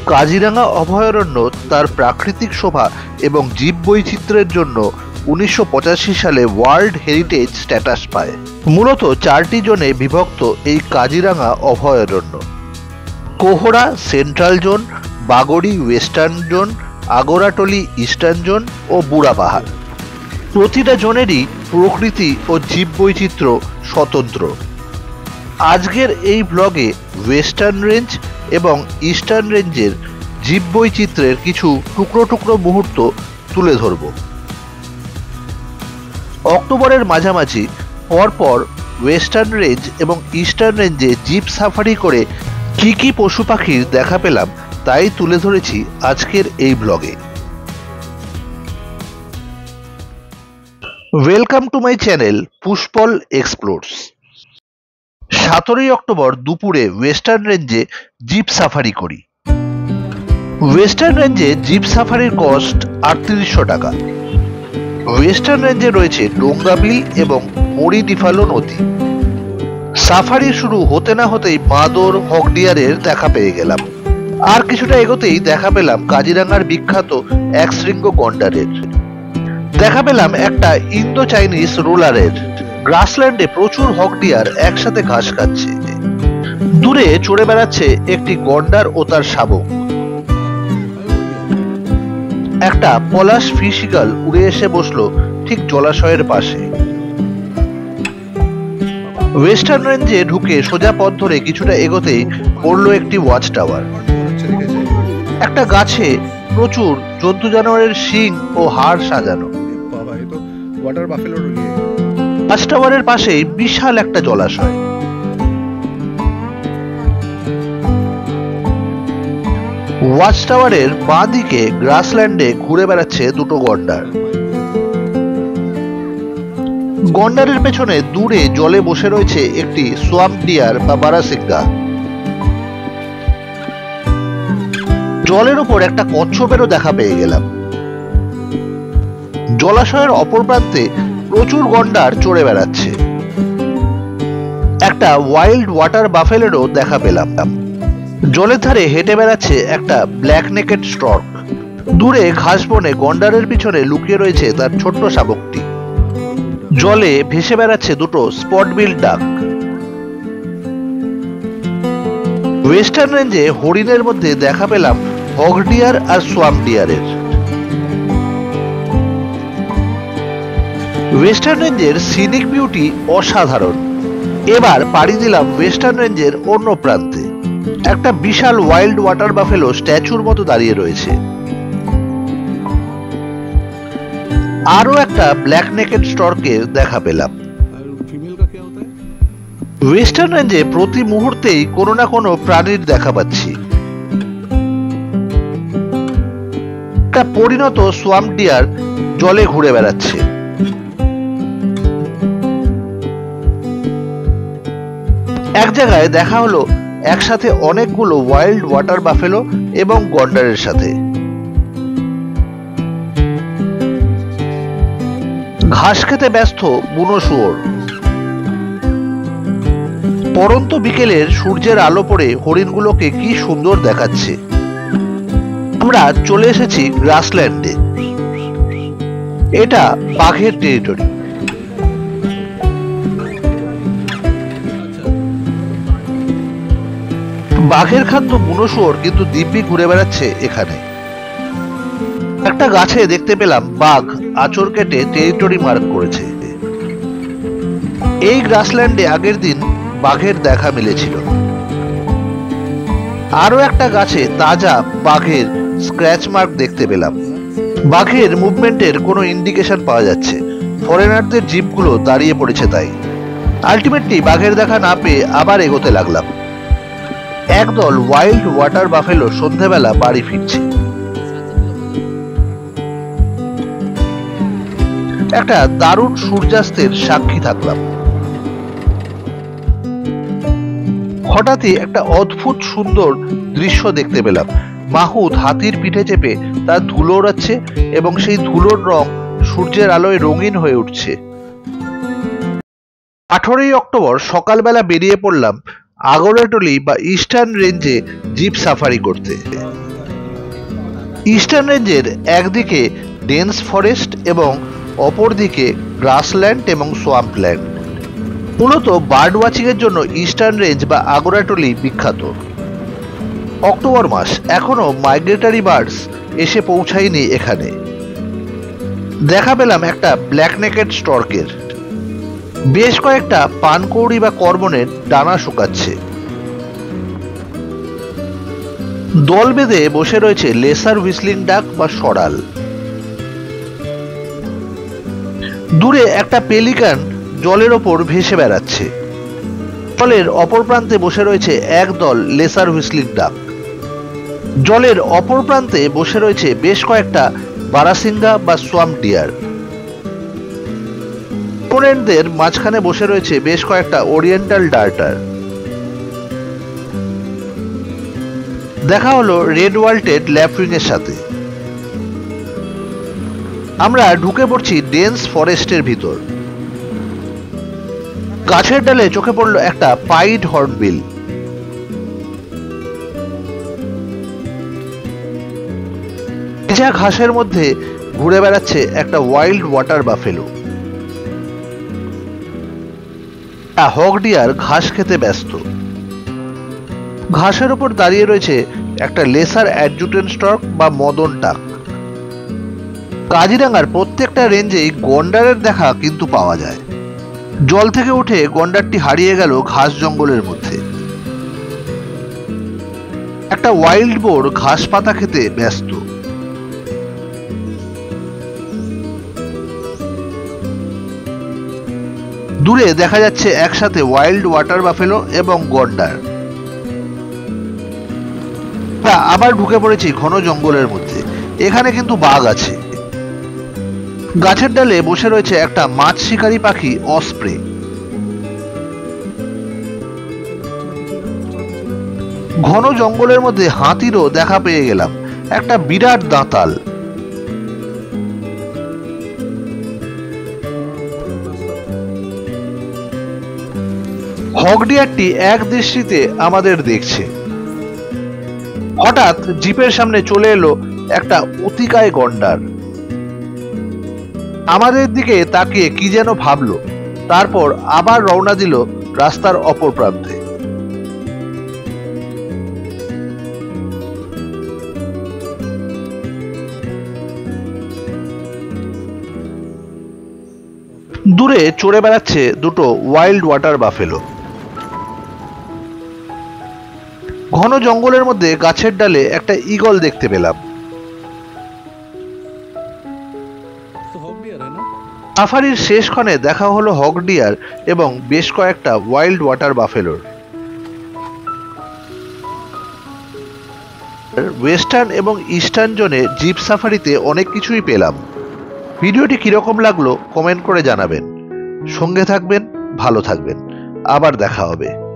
কাজিরাঙা অভয়ারণ্য তার প্রাকৃতিক শোভা এবং জীববৈচিত্র্যের জন্য 1985 সালে ওয়ার্ল্ড হেরিটেজ স্ট্যাটাস পায়। মূলত 4টি জোনে বিভক্ত এই কাজিরাঙা অভয়ারণ্য: Kohora central zone, Bagori western zone, Agaratoli eastern zone ও বুড়া পাহাড়। প্রতিটা জোনেরই প্রকৃতি ও জীববৈচিত্র্য স্বতন্ত্র। আজকের এই ব্লগে ওয়েস্টার্ন রেঞ্জ এবং ইস্টার্ন রেঞ্জের জীববৈচিত্র্যের কিছু টুকরো টুকরো মুহূর্ত তুলে ধরব। অক্টোবরের মাঝামাঝি পরপর ওয়েস্টার্ন রেঞ্জ এবং ইস্টার্ন রেঞ্জে জিপ সাফারি করে কি কি পশু পাখির দেখা পেলাম তাই তুলে ধরেছি আজকের এই ব্লগে। Welcome to my channel Pushpal explores. 17ই অক্টোবর দুপুরে ওয়েস্টার্ন রেঞ্জে জিপ সাফারি করি। ওয়েস্টার্ন রেঞ্জে জিপ সাফারির কস্ট 3800 টাকা। ওয়েস্টার্ন রেঞ্জে রয়েছে ডোঙ্গা বিল এবং মরিডিফালো নদী। সাফারি শুরু হতে না হতেই বাঁদর, হকডিয়ারের দেখা পেয়ে গেলাম। আর কিছুটা এগোতেই দেখা পেলাম কাজিরাঙার বিখ্যাত এক শৃঙ্গ গন্ডারের। দেখা পেলাম একটা ইন্দো চাইনিজ রোলারের। গ্রাসল্যান্ডে প্রচুর হকডিয়ার একসাথে ঘাস খাচ্ছে। দূরে চড়ে বেড়াচ্ছে একটি গন্ডার ও তার শাবক। একটা পলাশ ফিশ ঈগল উড়ে এসে বসলো ঠিক জলাশয়ের পাশে। ওয়েস্টার্ন রেঞ্জে ঢুকে সোজা পথ ধরে কিছুটা এগোতেই পড়লো একটি ওয়াচ টাওয়ার। একটা গাছে প্রচুর জন্তু জানোয়ারের শিং ও হাড় সাজানো। ওয়াচ টাওয়ারের পাশেই বিশাল একটা জলাশয়। ওয়াচ টাওয়ারের বাঁ দিকে গ্রাসল্যান্ডে ঘুরে বেড়াচ্ছে দুটো গন্ডার। গন্ডারের পেছনে দূরে জলে বসে রয়েছে একটি সোয়াম্প ডিয়ার বা বারাসিঙ্গা। জলের উপর একটা কচ্ছপেরও দেখা পেয়ে গেলাম। জলাশয়ের অপর প্রান্তে প্রচুর গন্ডার চড়ে বেড়াচ্ছে। একটা ওয়াইল্ড ওয়াটার বাফেলেরও দেখা পেলাম। জলের ধারে হেঁটে বেড়াচ্ছে একটা ব্ল্যাক নেকেড স্টর্ক। দূরে ঘাস বনে গন্ডারের পিছনে লুকিয়ে রয়েছে তার ছোট্ট শাবকটি। জলে ভেসে বেড়াচ্ছে দুটো স্পট বিল ডাক। ওয়েস্টার্ন রেঞ্জে হরিণের মধ্যে দেখা পেলাম হকডিয়ার আর সোয়াম্প ডিয়ারের। ওয়েস্টার্ন রেঞ্জের সিনিক বিউটি অসাধারণ। এবার পাড়ি দিলাম ওয়েস্টার্ন রেঞ্জের অন্য প্রান্তে। একটা বিশাল ওয়াইল্ড ওয়াটার বাফেলো স্ট্যাচুর মতো দাঁড়িয়ে রয়েছে। আরো একটা ব্ল্যাক নেকেড স্টর্কের দেখা পেলাম। ওয়েস্টার্ন রেঞ্জে প্রতি মুহূর্তেই কোনো না কোনো প্রাণীর দেখা পাচ্ছি। একটা পরিণত সোয়াম্প ডিয়ার জলে ঘুরে বেড়াচ্ছে। এক জায়গায় দেখা হলো একসাথে অনেকগুলো ওয়াইল্ড ওয়াটার বাফেলো এবং গন্ডারের সাথে। ঘাস খেতে ব্যস্ত বুনো শুয়োর। পড়ন্ত বিকেলের সূর্যের আলো পড়ে হরিণগুলোকে কি সুন্দর দেখাচ্ছে। আমরা চলে এসেছি গ্রাসল্যান্ডে। এটা বাঘের টেরিটরি। বাঘের খাদ্য বুনো শুয়োর কিন্তু দিব্যি ঘুরে বেড়াচ্ছে এখানে। একটা গাছে দেখতে পেলাম বাঘ আঁচড় কেটে টেরিটরি মার্ক করেছে। এই গ্রাসল্যান্ডে আগের দিন বাঘের দেখা মিলেছিল। আরো একটা গাছে তাজা বাঘের স্ক্র্যাচ মার্ক দেখতে পেলাম। বাঘের মুভমেন্টের কোনো ইন্ডিকেশন পাওয়া যাচ্ছে। ফরেনারদের জিপগুলো দাঁড়িয়ে পড়েছে তাই। আলটিমেটলি বাঘের দেখা না পেয়ে আবার এগোতে লাগলাম। একদল ওয়াইল্ড ওয়াটার বাফেলো সন্ধ্যাবেলা বাড়ি ফিরছে। একটা দারুণ সূর্যাস্তের সাক্ষী থাকলাম। হঠাৎই একটা অদ্ভুত সুন্দর দৃশ্য দেখতে পেলাম। মাহুত হাতির পিঠে চেপে তার ধুলো ওড়াচ্ছে এবং সেই ধুলোর রং সূর্যের আলোয় রঙিন হয়ে উঠছে। 18ই অক্টোবর সকালবেলা বেরিয়ে পড়লাম আগরাটলি বা ইস্টার্ন রেঞ্জে জিপ সাফারি করতে। ইস্টার্ন রেঞ্জের একদিকে ডেন্স ফরেস্ট এবং অপরদিকে গ্রাসল্যান্ড এবং সোয়াম্পল্যান্ড। মূলত বার্ড ওয়াচিং এর জন্য ইস্টার্ন রেঞ্জ বা আগরাটলি বিখ্যাত। অক্টোবর মাস, এখনো মাইগ্রেটরি বার্ডস এসে পৌঁছায়নি এখানে। দেখা পেলাম একটা ব্ল্যাক নেকেড স্টর্কের। বেশ কয়েকটা পানকৌড়ি বা কর্মনের ডানা শুকাচ্ছে। দল বেঁধে বসে রয়েছে লেসার হুইসলিং ডাক বা সরাল। দূরে একটা পেলিকান জলের ওপর ভেসে বেড়াচ্ছে। জলের অপর প্রান্তে বসে রয়েছে একদল লেসার হুইসলিং ডাক। জলের অপর প্রান্তে বসে রয়েছে বেশ কয়েকটা বারাসিঙ্গা বা সোয়াম্প ডিয়ার। অপোনেন্টদের মাঝখানে বসে রয়েছে বেশ কয়েকটা ওরিয়েন্টাল ডার্টার। দেখা হলো রেড ওয়াল্টেড ল্যাপউইং এর সাথে। আমরা ঢুকে পড়ছি ডেন্স ফরেস্টের ভিতর। গাছের ডালে চোখে পড়লো একটা পাইড হর্নবিল। ভেজা ঘাসের মধ্যে ঘুরে বেড়াচ্ছে একটা ওয়াইল্ড ওয়াটার বাফেলো। হক ডিয়ার ঘাস খেতে ব্যস্ত। ঘাসের উপর দাঁড়িয়ে রয়েছে একটা লেসার অ্যাডজুটেন্ট স্টর্ক বা মদন টাক। কাজিরাঙ্গার প্রত্যেকটা রেঞ্জেই গন্ডারের দেখা কিন্তু পাওয়া যায়। জল থেকে উঠে গন্ডারটি হারিয়ে গেল ঘাস জঙ্গলের মধ্যে। একটা ওয়াইল্ড বোর ঘাস পাতা খেতে ব্যস্ত। দূরে দেখা যাচ্ছে একসাথে ওয়াইল্ড ওয়াটার বাফেলো এবং গন্ডার। আবার ঢুকে পড়েছি ঘন জঙ্গলের মধ্যে। এখানে কিন্তু বাঘ আছে। গাছের ডালে বসে রয়েছে একটা মাছ শিকারী পাখি অস্প্রে। ঘন জঙ্গলের মধ্যে হাতিরও দেখা পেয়ে গেলাম, একটা বিরাট দাঁতাল। হক ডিয়ারটি এক দৃষ্টিতে আমাদের দেখছে। হঠাৎ জিপের সামনে চলে এলো একটা অতিকায় গন্ডার। আমাদের দিকে তাকিয়ে কি যেন ভাবলো, তারপর আবার রওনা দিল রাস্তার অপর প্রান্তে। দূরে চড়ে বেড়াচ্ছে দুটো ওয়াইল্ড ওয়াটার বাফেলো। ঘন জঙ্গলের মধ্যে গাছের ডালে একটা ঈগল দেখতে পেলাম। সাফারির শেষক্ষণে দেখা হলো হক ডিয়ার এবং বেশ কয়েকটা ওয়াইল্ড ওয়াটার বাফেলোর। ওয়েস্টার্ন এবং ইস্টার্ন জোনে জিপ সাফারিতে অনেক কিছুই পেলাম। ভিডিওটি কিরকম লাগলো কমেন্ট করে জানাবেন। সঙ্গে থাকবেন, ভালো থাকবেন। আবার দেখা হবে।